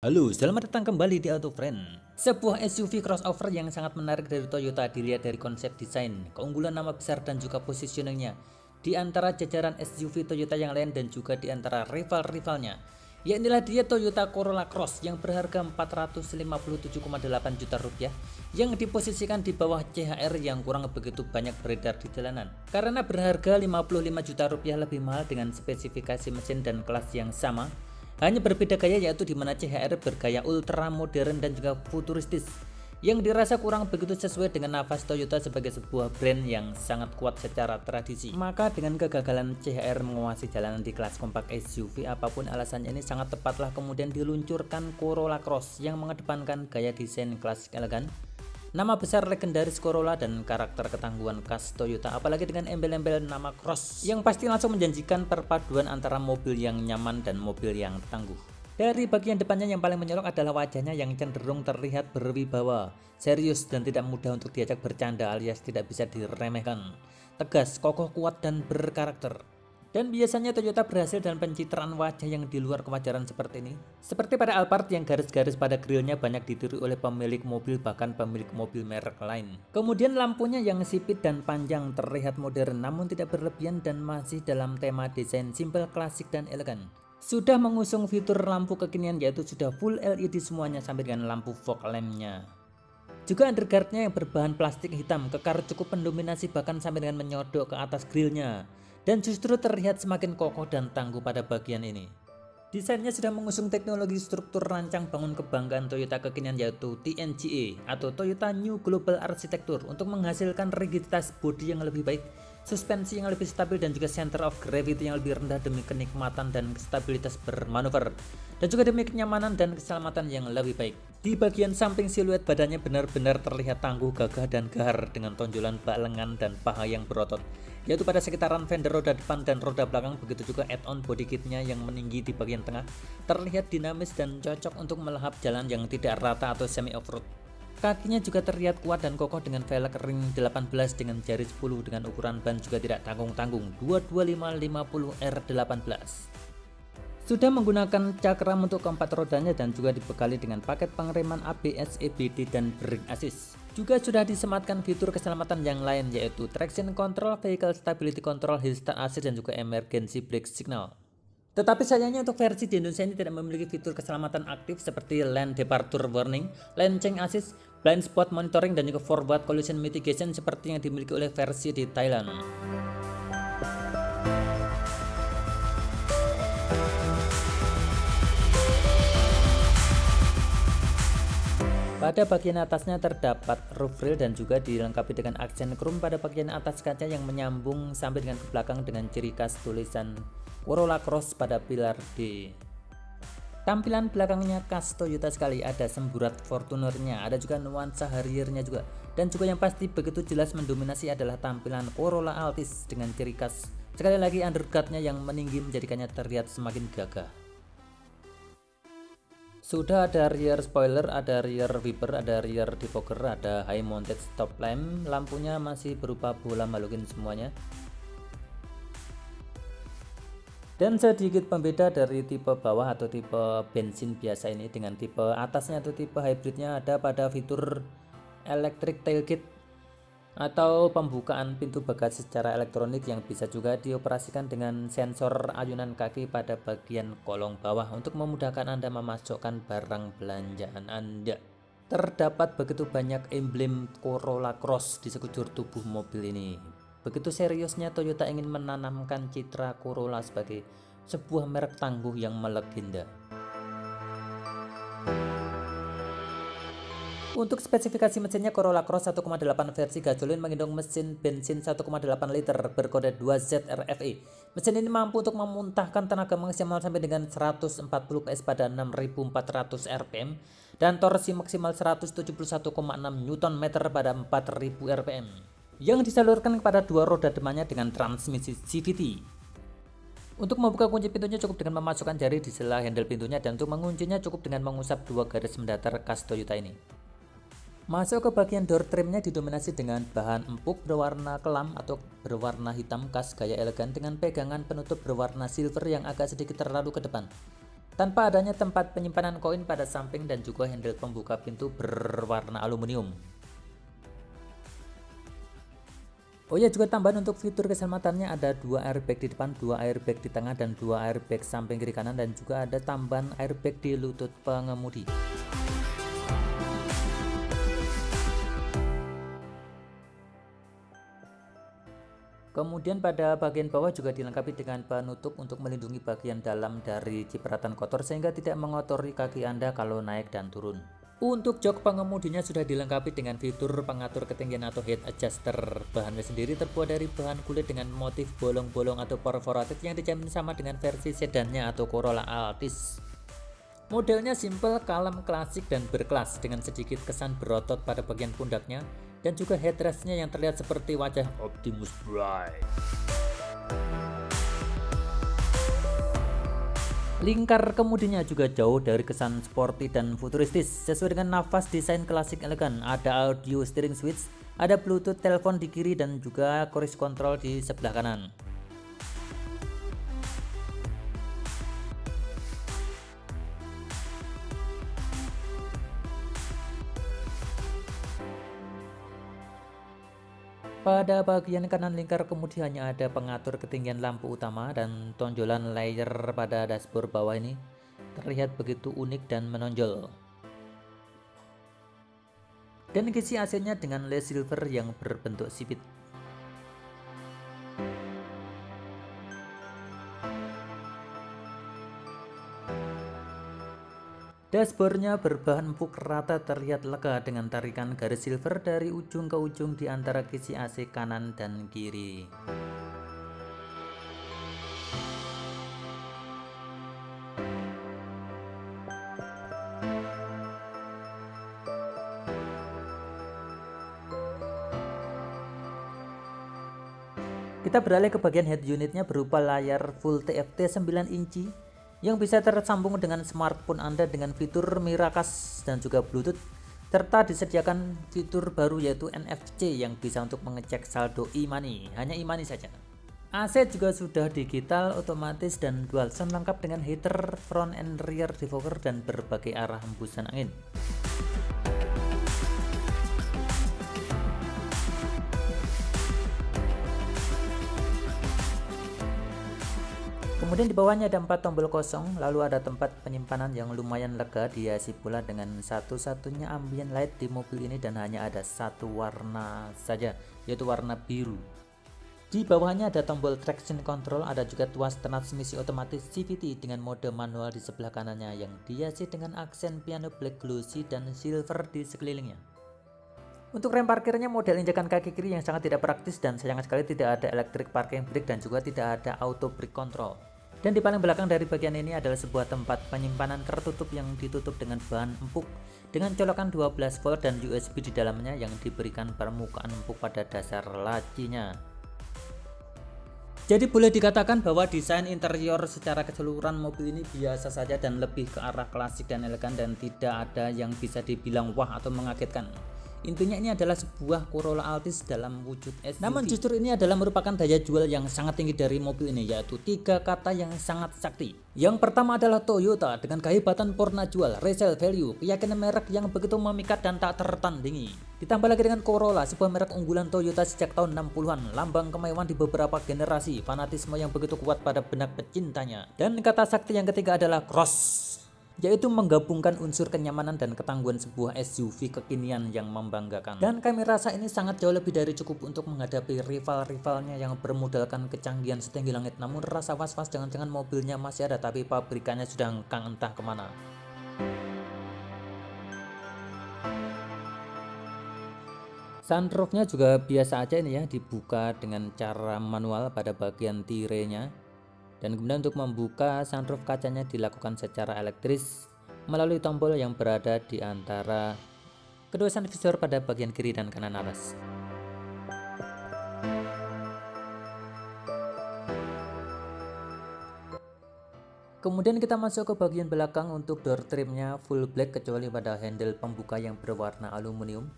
Halo, selamat datang kembali di Auto Friend. Sebuah SUV crossover yang sangat menarik dari Toyota dilihat dari konsep desain, keunggulan nama besar dan juga positioningnya di antara jajaran SUV Toyota yang lain dan juga di antara rival-rivalnya. Ya inilah dia Toyota Corolla Cross yang berharga 457,8 juta rupiah yang diposisikan di bawah CHR yang kurang begitu banyak beredar di jalanan. Karena berharga 55 juta rupiah lebih mahal dengan spesifikasi mesin dan kelas yang sama. Hanya berbeda gaya yaitu di mana CHR bergaya ultra modern dan juga futuristis yang dirasa kurang begitu sesuai dengan nafas Toyota sebagai sebuah brand yang sangat kuat secara tradisi. Maka dengan kegagalan CHR menguasai jalanan di kelas kompak SUV, apapun alasannya ini sangat tepatlah kemudian diluncurkan Corolla Cross yang mengedepankan gaya desain klasik elegan, nama besar legendaris Corolla dan karakter ketangguhan khas Toyota, apalagi dengan embel-embel nama Cross yang pasti langsung menjanjikan perpaduan antara mobil yang nyaman dan mobil yang tangguh. Dari bagian depannya yang paling mencolok adalah wajahnya yang cenderung terlihat berwibawa, serius dan tidak mudah untuk diajak bercanda alias tidak bisa diremehkan. Tegas, kokoh, kuat dan berkarakter. Dan biasanya Toyota berhasil dalam pencitraan wajah yang di luar kewajaran seperti ini. Seperti pada Alphard yang garis-garis pada grillnya banyak ditiru oleh pemilik mobil bahkan pemilik mobil merek lain. Kemudian lampunya yang sipit dan panjang terlihat modern namun tidak berlebihan dan masih dalam tema desain simple, klasik dan elegan. Sudah mengusung fitur lampu kekinian yaitu sudah full LED semuanya sampai dengan lampu fog lampnya. Juga underguardnya yang berbahan plastik hitam kekar cukup mendominasi bahkan sampai dengan menyodok ke atas grillnya. Dan justru terlihat semakin kokoh dan tangguh pada bagian ini. Desainnya sudah mengusung teknologi struktur rancang bangun kebanggaan Toyota kekinian yaitu TNGA atau Toyota New Global Architecture untuk menghasilkan rigiditas bodi yang lebih baik, suspensi yang lebih stabil dan juga center of gravity yang lebih rendah demi kenikmatan dan stabilitas bermanuver dan juga demi kenyamanan dan keselamatan yang lebih baik. Di bagian samping siluet badannya benar-benar terlihat tangguh, gagah dan gahar dengan tonjolan bak lengan dan paha yang berotot, yaitu pada sekitaran fender roda depan dan roda belakang. Begitu juga add-on body kitnya yang meninggi di bagian tengah terlihat dinamis dan cocok untuk melahap jalan yang tidak rata atau semi off-road. Kakinya juga terlihat kuat dan kokoh dengan velg ring 18 dengan jari 10 dengan ukuran ban juga tidak tanggung-tanggung 22550 R18. Sudah menggunakan cakram untuk keempat rodanya dan juga dibekali dengan paket pengereman ABS, EBD dan brake assist. Juga sudah disematkan fitur keselamatan yang lain yaitu traction control, vehicle stability control, hill start assist dan juga emergency brake signal. Tetapi sayangnya untuk versi di Indonesia ini tidak memiliki fitur keselamatan aktif seperti lane departure warning, lane change assist, blind spot monitoring dan juga forward collision mitigation seperti yang dimiliki oleh versi di Thailand. Pada bagian atasnya terdapat roof rail dan juga dilengkapi dengan aksen chrome pada bagian atas kaca yang menyambung sampai dengan ke belakang dengan ciri khas tulisan Corolla Cross pada pilar D. Tampilan belakangnya khas Toyota sekali, ada semburat Fortunernya, ada juga nuansa Harriernya juga. Dan juga yang pasti begitu jelas mendominasi adalah tampilan Corolla Altis dengan ciri khas sekali lagi underguardnya yang meninggi menjadikannya terlihat semakin gagah. Sudah ada rear spoiler, ada rear wiper, ada rear defogger, ada high mounted stop lamp, lampunya masih berupa bola halogen semuanya. Dan sedikit pembeda dari tipe bawah atau tipe bensin biasa ini dengan tipe atasnya atau tipe hybridnya ada pada fitur electric tailgate atau pembukaan pintu bagasi secara elektronik yang bisa juga dioperasikan dengan sensor ayunan kaki pada bagian kolong bawah untuk memudahkan Anda memasukkan barang belanjaan Anda. Terdapat begitu banyak emblem Corolla Cross di sekujur tubuh mobil ini. Begitu seriusnya Toyota ingin menanamkan citra Corolla sebagai sebuah merek tangguh yang melegenda. Untuk spesifikasi mesinnya, Corolla Cross 1,8 versi gasolin menggendong mesin bensin 1,8 liter berkode 2ZRFE. Mesin ini mampu untuk memuntahkan tenaga maksimal sampai dengan 140 PS pada 6.400 rpm dan torsi maksimal 171,6 Nm pada 4.000 rpm yang disalurkan kepada dua roda depannya dengan transmisi CVT. Untuk membuka kunci pintunya cukup dengan memasukkan jari di sela handle pintunya dan untuk menguncinya cukup dengan mengusap dua garis mendatar khas Toyota ini. Masuk ke bagian door trimnya didominasi dengan bahan empuk berwarna kelam atau berwarna hitam khas gaya elegan dengan pegangan penutup berwarna silver yang agak sedikit terlalu ke depan. tanpa adanya tempat penyimpanan koin pada samping dan juga handle pembuka pintu berwarna aluminium. Oh ya, juga tambahan untuk fitur keselamatannya ada 2 airbag di depan, 2 airbag di tengah, dan 2 airbag samping kiri kanan, dan juga ada tambahan airbag di lutut pengemudi. Kemudian pada bagian bawah juga dilengkapi dengan penutup untuk melindungi bagian dalam dari cipratan kotor sehingga tidak mengotori kaki Anda kalau naik dan turun. Untuk jok pengemudinya sudah dilengkapi dengan fitur pengatur ketinggian atau head adjuster. Bahannya sendiri terbuat dari bahan kulit dengan motif bolong-bolong atau perforated yang dijamin sama dengan versi sedannya atau Corolla Altis. Modelnya simple, kalem, klasik, dan berkelas dengan sedikit kesan berotot pada bagian pundaknya dan juga headrestnya yang terlihat seperti wajah Optimus Prime. Lingkar kemudinya juga jauh dari kesan sporty dan futuristis. Sesuai dengan nafas desain klasik elegan, ada audio steering switch, ada Bluetooth telepon di kiri dan juga cruise control di sebelah kanan. Pada bagian kanan lingkar kemudi hanya ada pengatur ketinggian lampu utama dan tonjolan layer pada dashboard bawah ini terlihat begitu unik dan menonjol. Dan kisi AC-nya dengan led silver yang berbentuk sipit. Dashboardnya berbahan empuk rata terlihat lega dengan tarikan garis silver dari ujung ke ujung di antara kisi AC kanan dan kiri. Kita beralih ke bagian head unitnya berupa layar full TFT 9 inci yang bisa tersambung dengan smartphone Anda dengan fitur Miracast dan juga Bluetooth, serta disediakan fitur baru yaitu NFC yang bisa untuk mengecek saldo e-money, hanya e-money saja. AC juga sudah digital, otomatis, dan dual sound lengkap dengan heater, front and rear defogger, dan berbagai arah hembusan angin. Kemudian di bawahnya ada 4 tombol kosong, lalu ada tempat penyimpanan yang lumayan lega, dihiasi pula dengan satu-satunya ambient light di mobil ini dan hanya ada satu warna saja, yaitu warna biru. Di bawahnya ada tombol traction control, ada juga tuas transmisi otomatis CVT dengan mode manual di sebelah kanannya yang dihiasi dengan aksen piano black glossy dan silver di sekelilingnya. Untuk rem parkirnya model injakan kaki kiri yang sangat tidak praktis dan sayang sekali tidak ada electric parking brake dan juga tidak ada auto brake control. Dan di paling belakang dari bagian ini adalah sebuah tempat penyimpanan tertutup yang ditutup dengan bahan empuk dengan colokan 12 volt dan USB di dalamnya yang diberikan permukaan empuk pada dasar lacinya. Jadi boleh dikatakan bahwa desain interior secara keseluruhan mobil ini biasa saja dan lebih ke arah klasik dan elegan dan tidak ada yang bisa dibilang wah atau mengagetkan. Intinya ini adalah sebuah Corolla Altis dalam wujud SUV. Namun justru ini adalah merupakan daya jual yang sangat tinggi dari mobil ini, yaitu 3 kata yang sangat sakti. Yang pertama adalah Toyota dengan kehebatan purna jual, resale value, keyakinan merek yang begitu memikat dan tak tertandingi. Ditambah lagi dengan Corolla, sebuah merek unggulan Toyota sejak tahun 60-an, lambang kemewahan di beberapa generasi, fanatisme yang begitu kuat pada benak pecintanya. Dan kata sakti yang ketiga adalah Cross, yaitu menggabungkan unsur kenyamanan dan ketangguhan sebuah SUV kekinian yang membanggakan. Dan kami rasa ini sangat jauh lebih dari cukup untuk menghadapi rival-rivalnya yang bermodalkan kecanggihan setinggi langit. Namun rasa was-was jangan-jangan mobilnya masih ada tapi pabrikannya sudah hengkang entah kemana. Sunroofnya juga biasa aja ini ya, dibuka dengan cara manual pada bagian tirenya. Dan kemudian untuk membuka sunroof kacanya dilakukan secara elektris melalui tombol yang berada di antara kedua sun visor pada bagian kiri dan kanan atas. Kemudian kita masuk ke bagian belakang. Untuk door trimnya full black kecuali pada handle pembuka yang berwarna aluminium,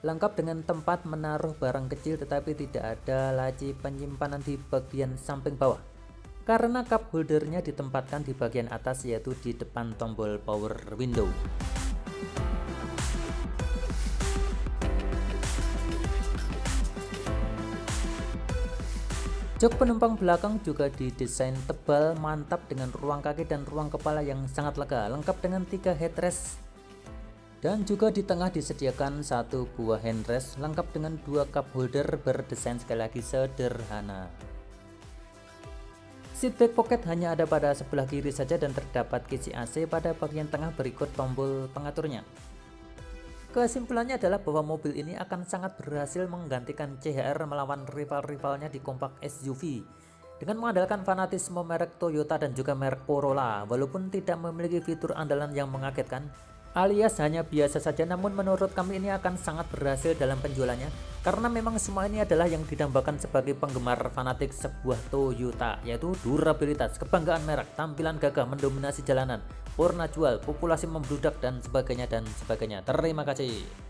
lengkap dengan tempat menaruh barang kecil tetapi tidak ada laci penyimpanan di bagian samping bawah. karena cup holdernya ditempatkan di bagian atas, yaitu di depan tombol power window. Jok penumpang belakang juga didesain tebal, mantap dengan ruang kaki dan ruang kepala yang sangat lega, lengkap dengan 3 headrest. Dan juga di tengah disediakan 1 buah handrest lengkap dengan 2 cup holder berdesain sekali lagi sederhana. Seat back pocket hanya ada pada sebelah kiri saja dan terdapat kisi AC pada bagian tengah berikut tombol pengaturnya. Kesimpulannya adalah bahwa mobil ini akan sangat berhasil menggantikan CHR melawan rival-rivalnya di kompak SUV dengan mengandalkan fanatisme merek Toyota dan juga merek Corolla, walaupun tidak memiliki fitur andalan yang mengagetkan alias hanya biasa saja, namun menurut kami ini akan sangat berhasil dalam penjualannya karena memang semua ini adalah yang didambakan sebagai penggemar fanatik sebuah Toyota, yaitu durabilitas, kebanggaan merek, tampilan gagah mendominasi jalanan, warna jual, populasi membludak dan sebagainya dan sebagainya. Terima kasih.